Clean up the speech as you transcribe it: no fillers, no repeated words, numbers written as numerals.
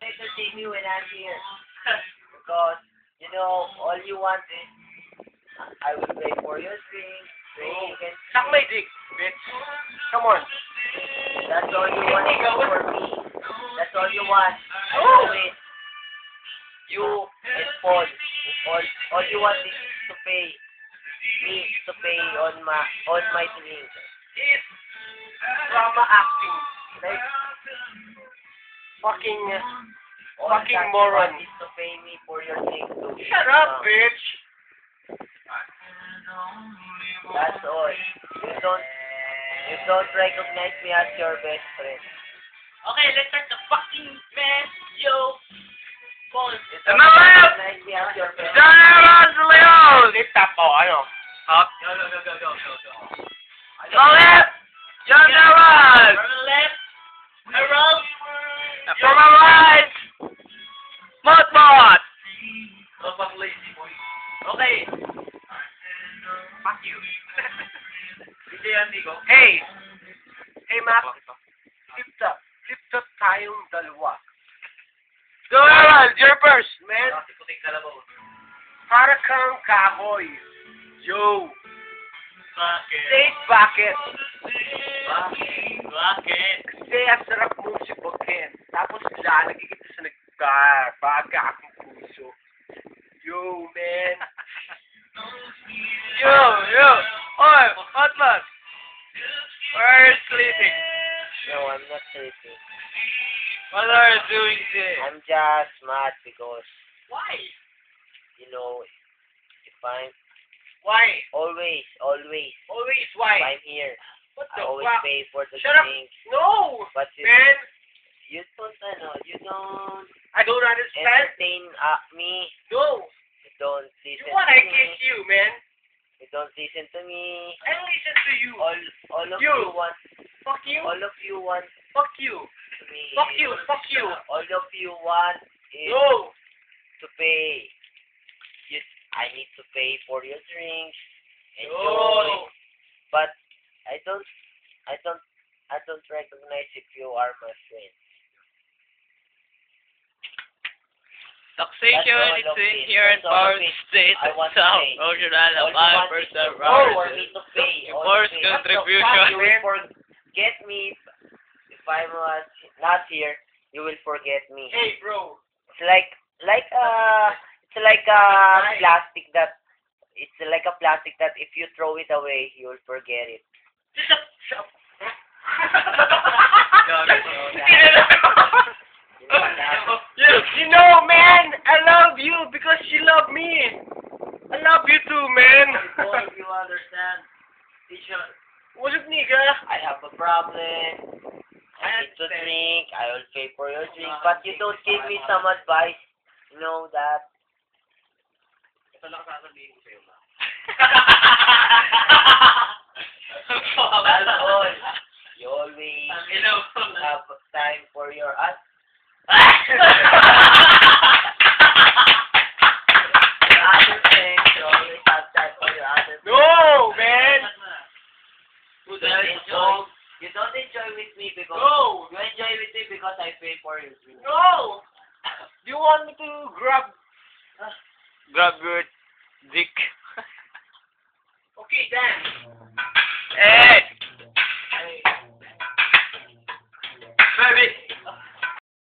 entertain me when I'm here. Because, you know, all you want is, I will pay for your drink, and Suck my dick, bitch. Come on. that's all you want for me. That's all you want. I Oh. know it. You and Paul, all you want is to pay me to pay on my drink. It's drama acting. Like, fucking, All fucking that you moron. want is to pay me for your drink too. Shut up, bitch. That's all. You don't recognize me as your best friend. Okay, let's start the fucking mess, yo. Paul. You don't Ano ba? recognize me as your best friend. General Leon! Tap o, ano? Up. Go. Left! General! From left, around. From my right! Motbot! Oh, fuck lazy boy. Okay. Fuck you. DJ Antigo. Hey! Hey, Mac. Flip top tayong dalawa. General, you're first, man. Puting kalabaw. Para kang kahoy. Yo! Bakit? Say bucket. Bakit? Kasi ang sarap mong sibakin. Tapos lalagay kita sa nagbaga akong puso. Yo, man. Yo. Oy, Hotman. Where are you sleeping? No, I'm not sleeping. What are you doing there? I'm just mad because, Why? you know, if I'm Why? always, Always if why? I'm here, What I the always fuck? pay for the Shut up. drink. No! But you Man, don't I don't understand. entertain me. No. You don't You listen want to I me. kiss you, man. You don't listen to me. I listen to you. All of You. you want, Fuck you. all of you want Fuck you. me. Fuck you. Fuck you. All of you want is No. to pay. I need to pay for your drinks. Enjoy. No. But I don't recognize if you are my friend. Taxation That's all is of it. inherent That's all power of it. state I of want to sound. pay. Original All you of want is to person for me to pay. All Force of it. contribution. You will forget me if I was not here. You will forget me. Hey, bro. It's like plastic that if you throw it away, you will forget it. Shut up. You know, man, I love you because you love me. I love you too, man. Boy, you understand? Teacher, What's up, nigga? I have a problem. I need to drink. I will pay for your drink, but you don't give me some advice. You know that. Ito lang sasabihin ko sa'yo, ma. That's all. You always have time for your other friends. You always have time for your other friends. No, man. You don't enjoy with me because No. you enjoy with me because I pay for your drink. No. Do you want me to grab your dick. Okay, then. Hey! Baby!